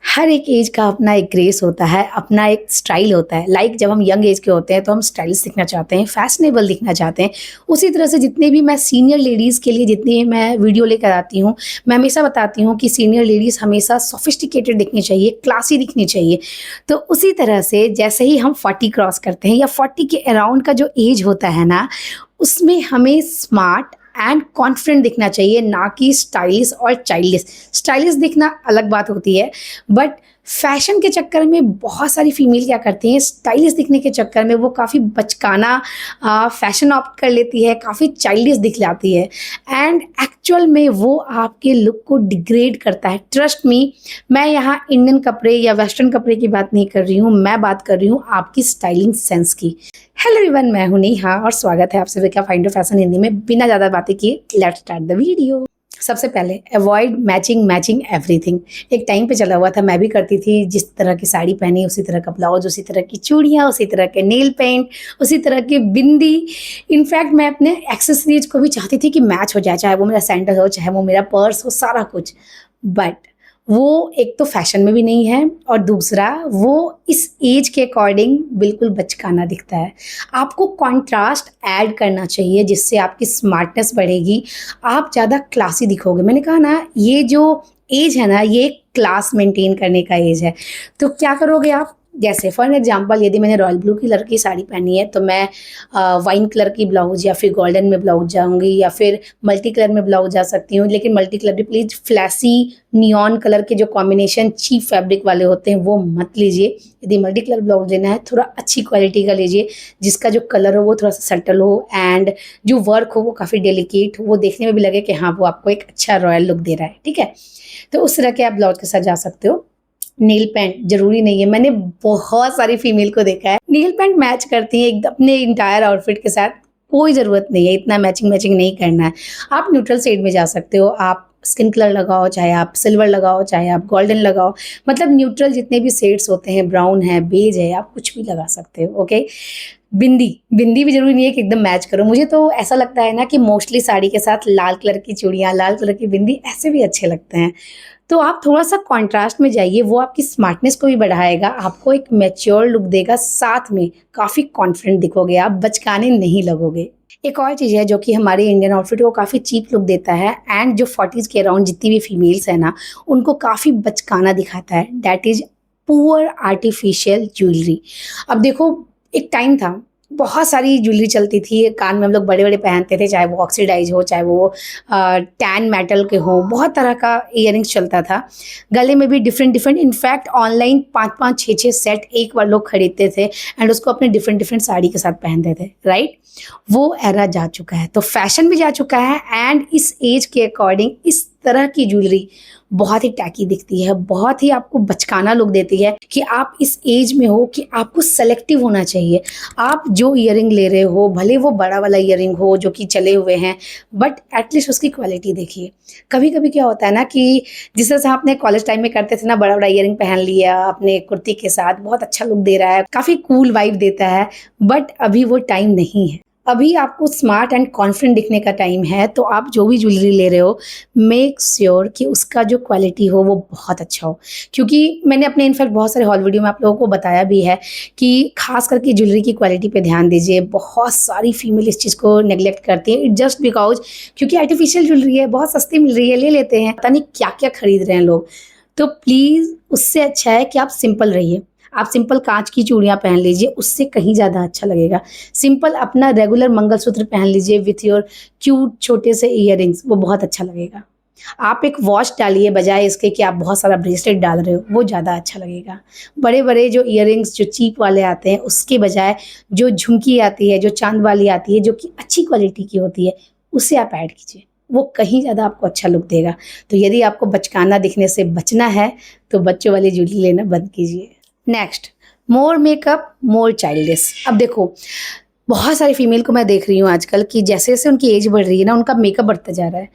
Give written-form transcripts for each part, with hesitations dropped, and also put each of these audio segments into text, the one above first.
हर एक एज का अपना एक ग्रेस होता है, अपना एक स्टाइल होता है। लाइक जब हम यंग एज के होते हैं तो हम स्टाइलिश दिखना चाहते हैं, फैशनेबल दिखना चाहते हैं। उसी तरह से जितने भी मैं सीनियर लेडीज़ के लिए जितनी भी मैं वीडियो लेकर आती हूँ, मैं हमेशा बताती हूँ कि सीनियर लेडीज़ हमेशा सोफिस्टिकेटेड दिखनी चाहिए, क्लासी दिखनी चाहिए। तो उसी तरह से जैसे ही हम 40 क्रॉस करते हैं या 40 के अराउंड का जो एज होता है ना, उसमें हमें स्मार्ट एंड कॉन्फिडेंट दिखना चाहिए, ना कि स्टाइलिश और चाइल्डिश। स्टाइलिश दिखना अलग बात होती है, बट फैशन के चक्कर में बहुत सारी फीमेल क्या करती हैं, स्टाइलिश दिखने के चक्कर में वो काफ़ी बचकाना फैशन ऑप्ट कर लेती है, काफ़ी चाइल्डिश दिख जाती है एंड एक्चुअल में वो आपके लुक को डिग्रेड करता है। ट्रस्ट मी, मैं यहाँ इंडियन कपड़े या वेस्टर्न कपड़े की बात नहीं कर रही हूँ, मैं बात कर रही हूँ आपकी स्टाइलिंग सेंस की। हेलो एवरीवन, मैं हूं नेहा और स्वागत है आप सभी का फाइंड फैशन हिंदी में। बिना ज़्यादा बातें किए लेट्स स्टार्ट द वीडियो। सबसे पहले अवॉइड मैचिंग एवरीथिंग। एक टाइम पे चला हुआ था, मैं भी करती थी, जिस तरह की साड़ी पहनी उसी तरह का ब्लाउज, उसी तरह की चूड़ियाँ, उसी तरह के नेल पेंट, उसी तरह की बिंदी। इनफैक्ट मैं अपने एक्सेसरीज को भी चाहती थी कि मैच हो जाए, चाहे वो मेरा सैंडल हो, चाहे वो मेरा पर्स हो, सारा कुछ। बट वो एक तो फैशन में भी नहीं है और दूसरा वो इस एज के अकॉर्डिंग बिल्कुल बचकाना दिखता है। आपको कॉन्ट्रास्ट ऐड करना चाहिए जिससे आपकी स्मार्टनेस बढ़ेगी, आप ज़्यादा क्लासी दिखोगे। मैंने कहा ना, ये जो एज है ना, ये क्लास मेंटेन करने का एज है। तो क्या करोगे आप, जैसे फॉर एग्जांपल यदि मैंने रॉयल ब्लू कलर की साड़ी पहनी है तो मैं वाइन कलर की ब्लाउज या फिर गोल्डन में ब्लाउज जाऊंगी या फिर मल्टी कलर में ब्लाउज जा सकती हूँ। लेकिन मल्टी कलर भी प्लीज़ फ्लैसी नियॉन कलर के जो कॉम्बिनेशन चीप फैब्रिक वाले होते हैं वो मत लीजिए। यदि मल्टी कलर ब्लाउज लेना है थोड़ा अच्छी क्वालिटी का लीजिए, जिसका जो कलर हो वो थोड़ा सा सटल हो एंड जो वर्क हो वो काफ़ी डेलिकेट हो, वो देखने में भी लगे कि हाँ वो आपको एक अच्छा रॉयल लुक दे रहा है। ठीक है, तो उस तरह के आप ब्लाउज के साथ जा सकते हो। नेल पेंट जरूरी नहीं है, मैंने बहुत सारी फीमेल को देखा है नेल पेंट मैच करती है एकदम अपने इंटायर आउटफिट के साथ। कोई ज़रूरत नहीं है, इतना मैचिंग नहीं करना है। आप न्यूट्रल शेड में जा सकते हो, आप स्किन कलर लगाओ, चाहे आप सिल्वर लगाओ, चाहे आप गोल्डन लगाओ, मतलब न्यूट्रल जितने भी शेड्स होते हैं, ब्राउन है, बेज है, आप कुछ भी लगा सकते हो। ओके, बिंदी बिंदी भी जरूरी नहीं है कि एकदम मैच करो। मुझे तो ऐसा लगता है ना कि मोस्टली साड़ी के साथ लाल कलर की चूड़ियाँ, लाल कलर की बिंदी ऐसे भी अच्छे लगते हैं। तो आप थोड़ा सा कॉन्ट्रास्ट में जाइए, वो आपकी स्मार्टनेस को भी बढ़ाएगा, आपको एक मैच्योर लुक देगा, साथ में काफ़ी कॉन्फिडेंट दिखोगे, आप बचकाने नहीं लगोगे। एक और चीज़ है जो कि हमारे इंडियन आउटफिट को काफ़ी चीप लुक देता है एंड जो 40s के अराउंड जितनी भी फीमेल्स है ना, उनको काफ़ी बचकाना दिखाता है। That is poor artificial jewellery. अब देखो, एक टाइम था बहुत सारी ज्वेलरी चलती थी, कान में हम लोग बड़े बड़े पहनते थे, चाहे वो ऑक्सीडाइज हो, चाहे वो टैन मेटल के हो, बहुत तरह का इयररिंग्स चलता था। गले में भी डिफरेंट इनफैक्ट ऑनलाइन 5-5 6-6 सेट एक बार लोग खरीदते थे एंड उसको अपने डिफरेंट साड़ी के साथ पहनते थे। राइट, वो एरा जा चुका है, तो फैशन भी जा चुका है एंड इस एज के अकॉर्डिंग इस तरह की ज्वेलरी बहुत ही टैकी दिखती है, बहुत ही आपको बचकाना लुक देती है कि आप इस एज में हो कि आपको सेलेक्टिव होना चाहिए। आप जो ईयरिंग ले रहे हो, भले वो बड़ा वाला ईयरिंग हो जो कि चले हुए हैं, बट एटलीस्ट उसकी क्वालिटी देखिए। कभी कभी क्या होता है ना कि जिस तरह से हम अपने कॉलेज टाइम में करते थे ना, बड़ा बड़ा ईयरिंग पहन लिया अपने कुर्ती के साथ, बहुत अच्छा लुक दे रहा है, काफ़ी कूल वाइब देता है, बट अभी वो टाइम नहीं है। अभी आपको स्मार्ट एंड कॉन्फिडेंट दिखने का टाइम है। तो आप जो भी ज्वेलरी ले रहे हो, मेक श्योर कि उसका जो क्वालिटी हो वो बहुत अच्छा हो। क्योंकि मैंने अपने इनफैक्ट बहुत सारे हॉल वीडियो में आप लोगों को बताया भी है कि खास करके ज्वेलरी की क्वालिटी पे ध्यान दीजिए। बहुत सारी फीमेल इस चीज़ को नेग्लेक्ट करती है जस्ट बिकॉज क्योंकि आर्टिफिशियल ज्वेलरी है, बहुत सस्ती मिल रही है, ले लेते हैं, पता नहीं क्या क्या खरीद रहे हैं लोग। तो प्लीज़ उससे अच्छा है कि आप सिंपल रहिए। आप सिंपल कांच की चूड़ियाँ पहन लीजिए, उससे कहीं ज़्यादा अच्छा लगेगा। सिंपल अपना रेगुलर मंगलसूत्र पहन लीजिए विथ योर क्यूट छोटे से ईयरिंग्स, वो बहुत अच्छा लगेगा। आप एक वॉच डालिए बजाय इसके कि आप बहुत सारा ब्रेसलेट डाल रहे हो, वो ज़्यादा अच्छा लगेगा। बड़े बड़े जो ईयरिंग्स जो चीप वाले आते हैं उसके बजाय जो झुमकी आती है, जो चांद वाली आती है, जो कि अच्छी क्वालिटी की होती है, उसे आप ऐड कीजिए, वो कहीं ज़्यादा आपको अच्छा लुक देगा। तो यदि आपको बचकाना दिखने से बचना है तो बच्चों वाली ज्वेलरी लेना बंद कीजिए। नेक्स्ट, मोर मेकअप मोर चाइल्डिश। अब देखो, बहुत सारी फीमेल को मैं देख रही हूँ आजकल कि जैसे जैसे उनकी एज बढ़ रही है ना, उनका मेकअप बढ़ता जा रहा है।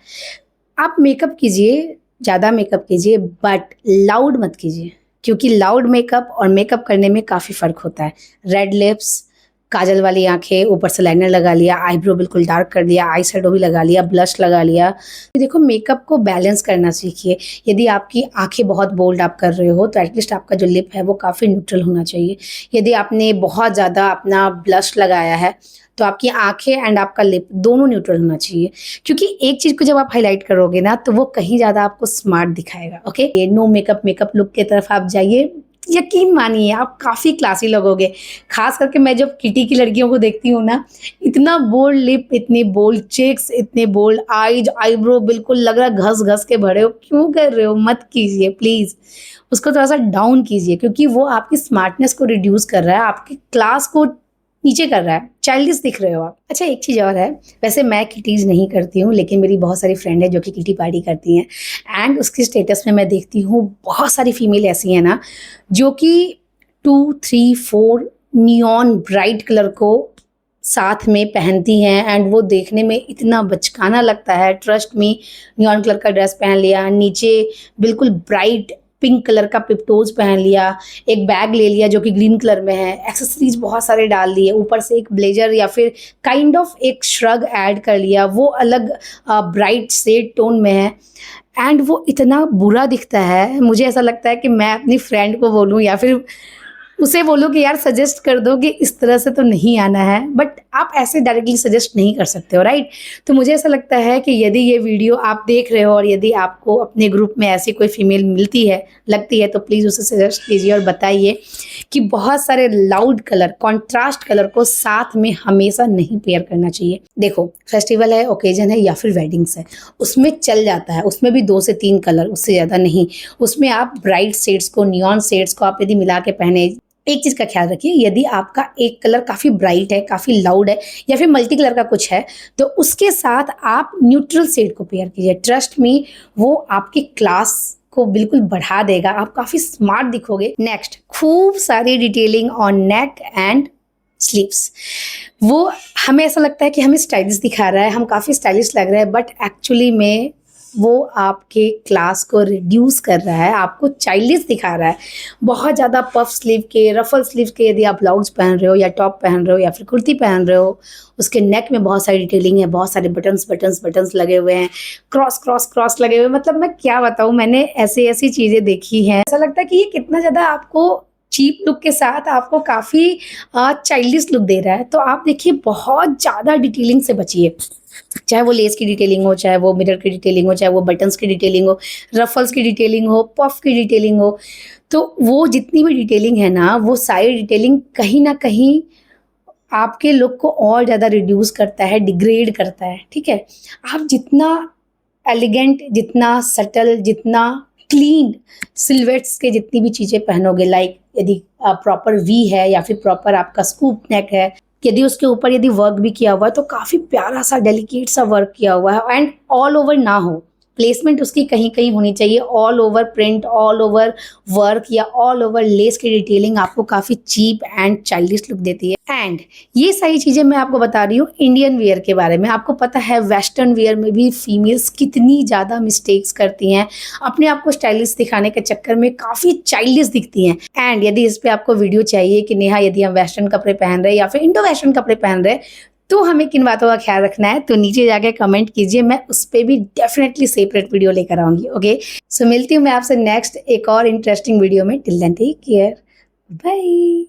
आप मेकअप कीजिए, ज़्यादा मेकअप कीजिए, बट लाउड मत कीजिए, क्योंकि लाउड मेकअप और मेकअप करने में काफ़ी फ़र्क होता है। रेड लिप्स, काजल वाली आँखें, ऊपर से लाइनर लगा लिया, आईब्रो बिल्कुल डार्क कर दिया, आई शैडो भी लगा लिया, ब्लश लगा लिया। देखो मेकअप को बैलेंस करना सीखिए। यदि आपकी आँखें बहुत बोल्ड आप कर रहे हो तो एटलीस्ट आपका जो लिप है वो काफ़ी न्यूट्रल होना चाहिए। यदि आपने बहुत ज़्यादा अपना ब्लश लगाया है तो आपकी आँखें एंड आपका लिप दोनों न्यूट्रल होना चाहिए, क्योंकि एक चीज़ को जब आप हाइलाइट करोगे ना तो वो कहीं ज़्यादा आपको स्मार्ट दिखाएगा। ओके, नो मेकअप लुक की तरफ आप जाइए, यकीन मानिए आप काफ़ी क्लासी लगोगे। खास करके मैं जब किटी की लड़कियों को देखती हूँ ना, इतना बोल्ड लिप, इतनी बोल्ड चेक्स, इतने बोल्ड आईज, आईब्रो, बिल्कुल लग रहा है घस घस के भरे हो। क्यों कर रहे हो? मत कीजिए प्लीज़। उसको थोड़ा सा डाउन कीजिए, क्योंकि वो आपकी स्मार्टनेस को रिड्यूस कर रहा है, आपकी क्लास को नीचे कर रहा है, चाइल्डिश दिख रहे हो आप। अच्छा, एक चीज़ और है, वैसे मैं किटीज़ नहीं करती हूँ, लेकिन मेरी बहुत सारी फ्रेंड है जो कि किटी पार्टी करती हैं एंड उसके स्टेटस में मैं देखती हूँ बहुत सारी फीमेल ऐसी हैं ना जो कि 2, 3, 4 नियॉन ब्राइट कलर को साथ में पहनती हैं एंड वो देखने में इतना बचकाना लगता है। ट्रस्ट मी, नियॉन कलर का ड्रेस पहन लिया, नीचे बिल्कुल ब्राइट पिंक कलर का पिपटोज पहन लिया, एक बैग ले लिया जो कि ग्रीन कलर में है, एक्सेसरीज बहुत सारे डाल दिए, ऊपर से एक ब्लेजर या फिर काइंड ऑफ एक श्रग ऐड कर लिया, वो अलग ब्राइट शेड टोन में है एंड वो इतना बुरा दिखता है। मुझे ऐसा लगता है कि मैं अपनी फ्रेंड को बोलूँ या फिर उसे बोलो कि यार सजेस्ट कर दो कि इस तरह से तो नहीं आना है, बट आप ऐसे डायरेक्टली सजेस्ट नहीं कर सकते हो, राइट? तो मुझे ऐसा लगता है कि यदि ये वीडियो आप देख रहे हो और यदि आपको अपने ग्रुप में ऐसी कोई फीमेल मिलती है, लगती है, तो प्लीज़ उसे सजेस्ट कीजिए और बताइए कि बहुत सारे लाउड कलर, कॉन्ट्रास्ट कलर को साथ में हमेशा नहीं पेयर करना चाहिए। देखो, फेस्टिवल है, ओकेजन है या फिर वेडिंग्स है, उसमें चल जाता है, उसमें भी 2 से 3 कलर, उससे ज़्यादा नहीं। उसमें आप ब्राइट शेड्स को, नियॉन शेड्स को आप यदि मिला के पहने, एक चीज़ का ख्याल रखिए, यदि आपका एक कलर काफ़ी ब्राइट है, काफ़ी लाउड है या फिर मल्टी कलर का कुछ है, तो उसके साथ आप न्यूट्रल शेड को पेयर कीजिए। ट्रस्ट मी, वो आपकी क्लास को बिल्कुल बढ़ा देगा, आप काफ़ी स्मार्ट दिखोगे। नेक्स्ट, खूब सारी detailing on neck and sleeves. वो हमें ऐसा लगता है कि हमें स्टाइलिश दिखा रहा है, हम काफ़ी स्टाइलिश लग रहे हैं, बट एक्चुअली में वो आपके क्लास को रिड्यूस कर रहा है, आपको चाइल्डिश दिखा रहा है। बहुत ज़्यादा पफ स्लीव के, रफल स्लीव के यदि आप ब्लाउज पहन रहे हो या टॉप पहन रहे हो या फिर कुर्ती पहन रहे हो, उसके नेक में बहुत सारी डिटेलिंग है, बहुत सारे बटन्स लगे हुए हैं, क्रॉस लगे हुए हैं। मतलब मैं क्या बताऊँ, मैंने ऐसी चीज़ें देखी हैं, ऐसा लगता है कि ये कितना ज़्यादा आपको चीप लुक के साथ आपको काफ़ी चाइल्डिश लुक दे रहा है। तो आप देखिए, बहुत ज़्यादा डिटेलिंग से बचिए, चाहे वो लेस की डिटेलिंग हो, चाहे वो मिरर की डिटेलिंग हो, चाहे वो बटन्स की डिटेलिंग हो, रफल्स की डिटेलिंग हो, पफ की डिटेलिंग हो। तो वो जितनी भी डिटेलिंग है ना, वो सारी डिटेलिंग कहीं न कहीं आपके लुक को और ज़्यादा रिड्यूस करता है, डिग्रेड करता है, ठीक है? आप जितना एलिगेंट, जितना सटल, जितना क्लीन सिल्हूएट्स के जितनी भी चीज़ें पहनोगे, लाइक यदि प्रॉपर वी है या फिर प्रॉपर आपका स्कूप नेक है, यदि उसके ऊपर यदि वर्क भी किया हुआ है तो काफ़ी प्यारा सा डेलिकेट सा वर्क किया हुआ है एंड ऑल ओवर ना हो, प्लेसमेंट उसकी कहीं कहीं होनी चाहिए। All over print, all over work या ऑल ओवर लेस की डिटेलिंग आपको काफ़ी चीप एंड चाइल्डिश लुक देती है। एंड ये सारी चीज़ें मैं आपको बता रही हूँ इंडियन वेयर के बारे में। आपको पता है वेस्टर्न वेयर में भी फीमेल्स कितनी ज़्यादा मिस्टेक्स करती हैं, अपने आप को स्टाइलिश दिखाने के चक्कर में काफ़ी चाइल्डिश दिखती हैं। एंड यदि इस पर आपको वीडियो चाहिए कि नेहा यदि हम वेस्टर्न कपड़े पहन रहे हैं या फिर इंडो वेस्टर्न कपड़े पहन रहे हैं तो हमें किन बातों का ख्याल रखना है, तो नीचे जाके कमेंट कीजिए, मैं उस पर भी डेफिनेटली सेपरेट वीडियो लेकर आऊँगी। ओके, सो मिलती हूँ मैं आपसे नेक्स्ट एक और इंटरेस्टिंग वीडियो में। Till then take care, bye.